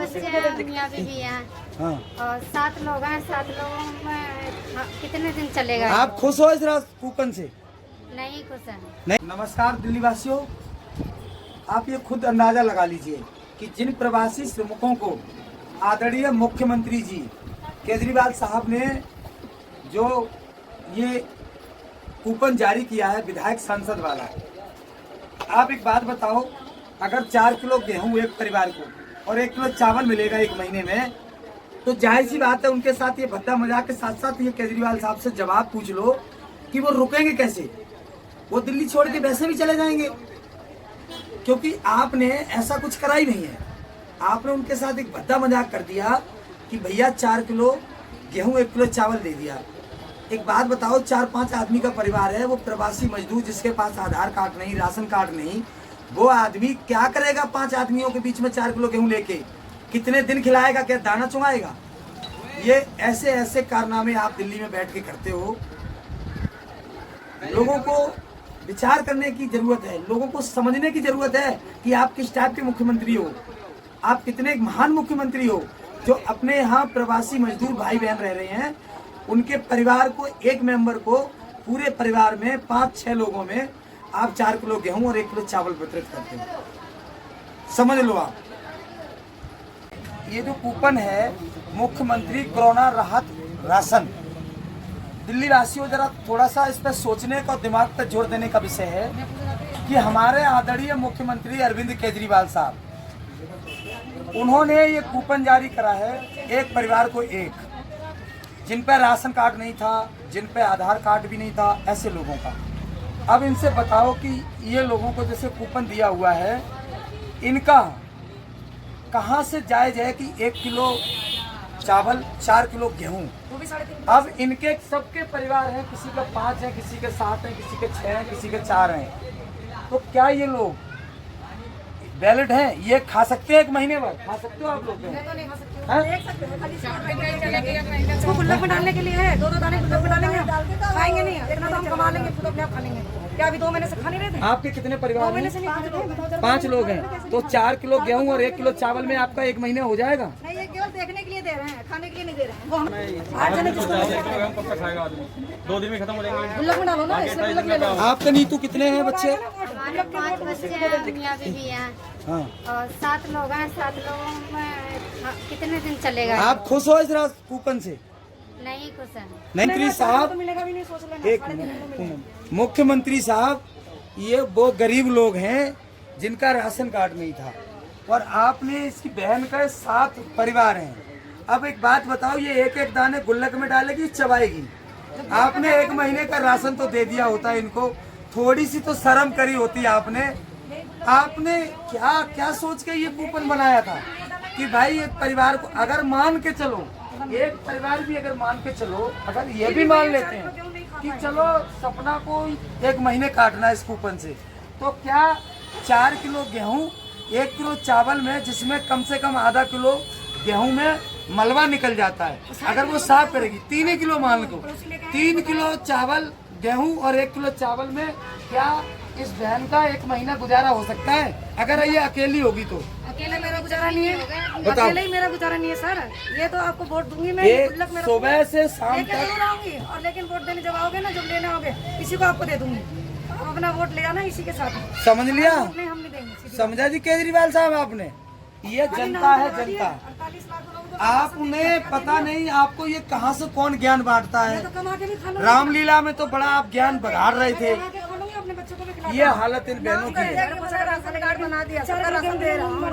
बच्चे हैं, मियाँ बीवी हैं। हाँ। और 7 लोग हैं। 7 लोगों में कितने दिन चलेगा? आप खुश हो इस कूपन से? नहीं खुश है। नहीं। नमस्कार दिल्ली वासियों, आप ये खुद अंदाजा लगा लीजिए कि जिन प्रवासी श्रमिकों को आदरणीय मुख्यमंत्री जी केजरीवाल साहब ने जो ये कूपन जारी किया है विधायक सांसद वाला, आप एक बात बताओ, अगर 4 किलो गेहूं एक परिवार को और 1 किलो चावल मिलेगा 1 महीने में, तो जाहिर सी बात है उनके साथ ये भद्दा मजाक के साथ साथ ये केजरीवाल साहब से जवाब पूछ लो कि वो रुकेंगे कैसे। वो दिल्ली छोड़ के वैसे भी चले जाएंगे, क्योंकि आपने ऐसा कुछ करा ही नहीं है। आपने उनके साथ एक भद्दा मजाक कर दिया कि भैया 4 किलो गेहूं 1 किलो चावल दे दिया। एक बात बताओ, 4-5 आदमी का परिवार है, वो प्रवासी मजदूर जिसके पास आधार कार्ड नहीं, राशन कार्ड नहीं, वो आदमी क्या करेगा 5 आदमियों के बीच में 4 किलो गेहूं लेके? कितने दिन खिलाएगा? क्या दाना चुंगाएगा? ये ऐसे ऐसे कारनामे आप दिल्ली में बैठ के करते हो। लोगों को विचार करने की जरूरत है, लोगों को समझने की जरूरत है कि आप किस टाइप के मुख्यमंत्री हो, आप कितने महान मुख्यमंत्री हो, जो अपने यहाँ प्रवासी मजदूर भाई बहन रह रहे हैं, उनके परिवार को, एक मेंबर को, पूरे परिवार में 5-6 लोगों में आप 4 किलो गेहूं और 1 किलो चावल वितरित करते हो। समझ लो आप, ये जो कूपन है मुख्यमंत्री कोरोना राहत राशन, दिल्ली वासियों जरा थोड़ा सा इस पर सोचने का, दिमाग पर जोर देने का विषय है कि हमारे आदरणीय मुख्यमंत्री अरविंद केजरीवाल साहब, उन्होंने ये कूपन जारी करा है एक परिवार को एक, जिन पे राशन कार्ड नहीं था, जिन पे आधार कार्ड भी नहीं था, ऐसे लोगों का। अब इनसे बताओ कि ये लोगों को जैसे कूपन दिया हुआ है, इनका कहाँ से जायज है कि 1 किलो चावल 4 किलो गेहूं? अब इनके सबके परिवार हैं, किसी का 5 है, किसी के 7 है, किसी के 6 है, किसी के 4 हैं। तो क्या ये लोग वैलिड हैं? ये खा सकते हैं 1 महीने भर? खा सकते हो आप लोग? इसको गुल्लक में डालने के लिए है, 2-2 दाने गुल्लक में डालेंगे, खाएंगे नहीं, इतना तो हम कमा लेंगे, खुद अपने आप खा लेंगे। क्या अभी 2 महीने से खा नहीं रहे थे? आपके कितने परिवार हैं? 2 महीने से नहीं खाते थे। 5 लोग हैं, तो 4 किलो गेहूं और 1 किलो चावल में आपका 1 महीने हो जाएगा? नहीं, ये केवल देखने के लिए दे रहे हैं, खाने के लिए नहीं दे रहे हैं। वो हम 8 जने जिसको कब तक खाएगा आदमी? 2 दिन में खत्म हो जाएंगे। गुल्लक में डालो ना, इससे गुल्लक ले लो। आपके नीतू कितने हैं बच्चे? हमारे 5 बच्चे हैं, मियाँ बीवी हैं। हाँ। और 7 लोग हैं। 7 लोगों में कितने दिन चलेगा? आप खुश हो इस कूपन से? नहीं खुश है। मंत्री साहब, मिलेगा भी नहीं, सोच लेना। एक मिनट, मुख्यमंत्री साहब, ये वो गरीब लोग हैं जिनका राशन कार्ड नहीं था, और आपने इसकी बहन का 7 परिवार हैं। अब एक बात बताओ, ये एक एक दाने गुल्लक में डालेगी, चबाएगी? आपने 1 महीने का राशन तो दे दिया होता है इनको, थोड़ी सी तो शर्म करी होती आपने। आपने क्या क्या सोच के ये कूपन बनाया था कि भाई एक परिवार को, अगर मान के चलो, एक परिवार भी अगर मान के चलो, अगर ये भी मान लेते हैं कि चलो सपना को 1 महीने काटना है इस कूपन से, तो क्या 4 किलो गेहूं 1 किलो चावल में, जिसमें कम से कम आधा किलो गेहूं में मलबा निकल जाता है, अगर वो साफ करेगी, 3 किलो मान लो, 3 किलो चावल गेहूं और 1 किलो चावल में क्या इस बहन का 1 महीना गुजारा हो सकता है? अगर ये अकेली होगी तो? अकेले मेरा गुजारा नहीं है, बताओ। अकेले ही मेरा गुजारा नहीं है सर। ये तो आपको वोट दूंगी मैं, ये गुल्लक में सुबह से शाम लेके तक जरूर आऊंगी, और लेकिन वोट देने जब आओगे ना, जब लेने आओगे, इसी को आपको दे दूंगी। आप अपना वोट ले जाना इसी के साथ। समझ लिया? नहीं, हम नहीं देंगे, सीधी समझा जी केजरीवाल साहब आपने? ये जनता है, जनता। 48 लाख लोगों को आपने पता नहीं आपको ये कहाँ से कौन ज्ञान बांटता है। तो कमा के भी खा लो, रामलीला में तो बड़ा आप ज्ञान बघाड़ रहे थे, कमा के खा लूंगी, अपने बच्चों को भी खिला ये हालत इन बहनों की है। राशन कार्ड बना दिया, सबका राशन दे रहा हूँ,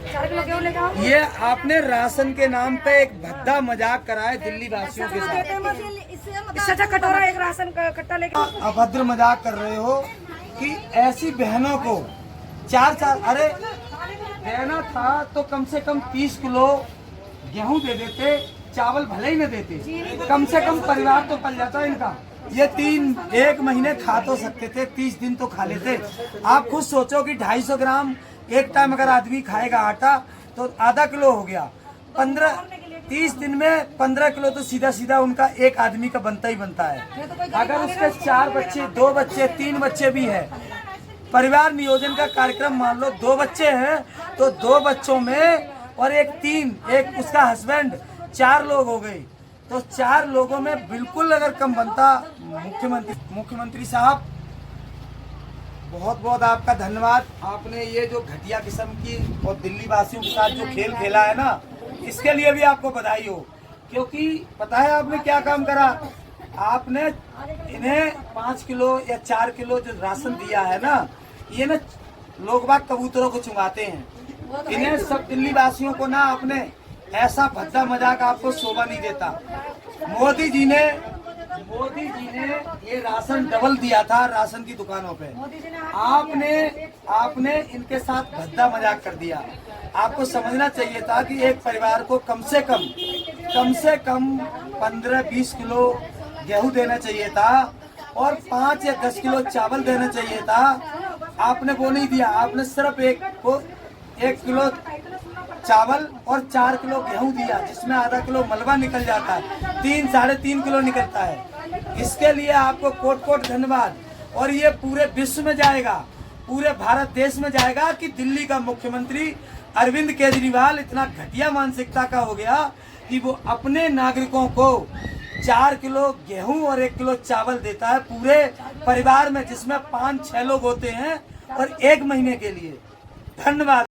4 किलो गेहूं लेके आओ। ये आपने राशन के नाम पे एक भद्दा मजाक कराए दिल्ली वासियों के साथ। इससे अच्छा कटोरा एक राशन का कट्टा लेके अभद्र मजाक कर रहे हो कि ऐसी बहनों को 4-4, अरे देना था तो कम से कम 30 किलो गेहूं दे देते, चावल भले ही न देते, कम से कम परिवार तो पल जाता इनका। ये 1 महीने खा तो सकते थे, 30 दिन तो खा लेते। आप खुद सोचो कि 250 ग्राम एक टाइम अगर आदमी खाएगा आटा तो आधा किलो हो गया, 30 दिन में 15 किलो तो सीधा सीधा उनका एक आदमी का बनता ही बनता है। अगर उसके 4 बच्चे, 2 बच्चे, 3 बच्चे भी हैं, परिवार नियोजन का कार्यक्रम मान लो 2 बच्चे हैं तो 2 बच्चों में और एक उसका हस्बैंड, 4 लोग हो गए। तो 4 लोगों में बिल्कुल अगर कम बनता। मुख्यमंत्री साहब बहुत बहुत आपका धन्यवाद। आपने ये जो घटिया किस्म की और दिल्ली वासियों के साथ जो खेल खेला है ना, इसके लिए भी आपको बधाई हो। क्योंकि पता है आपने क्या काम करा, आपने इन्हें 5 किलो या 4 किलो जो राशन दिया है ना, ये ना लोग बाग कबूतरों को चुंगाते हैं। इन्हें सब दिल्ली वासियों को ना आपने ऐसा भद्दा मजाक आपको शोभा नहीं देता। मोदी जी ने ये राशन डबल दिया था राशन की दुकानों पे। आपने इनके साथ भद्दा मजाक कर दिया। आपको समझना चाहिए था कि एक परिवार को कम से कम 15-20 किलो गेहूं देना चाहिए था और 5 या 10 किलो चावल देना चाहिए था। आपने वो नहीं दिया। आपने सिर्फ 1 किलो चावल और 4 किलो गेहूं दिया, जिसमें आधा किलो मलबा निकल जाता है, 3-3.5 किलो निकलता है। इसके लिए आपको कोट धन्यवाद। और ये पूरे विश्व में जाएगा, पूरे भारत देश में जाएगा कि दिल्ली का मुख्यमंत्री अरविंद केजरीवाल इतना घटिया मानसिकता का हो गया कि वो अपने नागरिकों को 4 किलो गेहूं और 1 किलो चावल देता है पूरे परिवार में, जिसमें 5-6 लोग होते हैं और 1 महीने के लिए। धन्यवाद।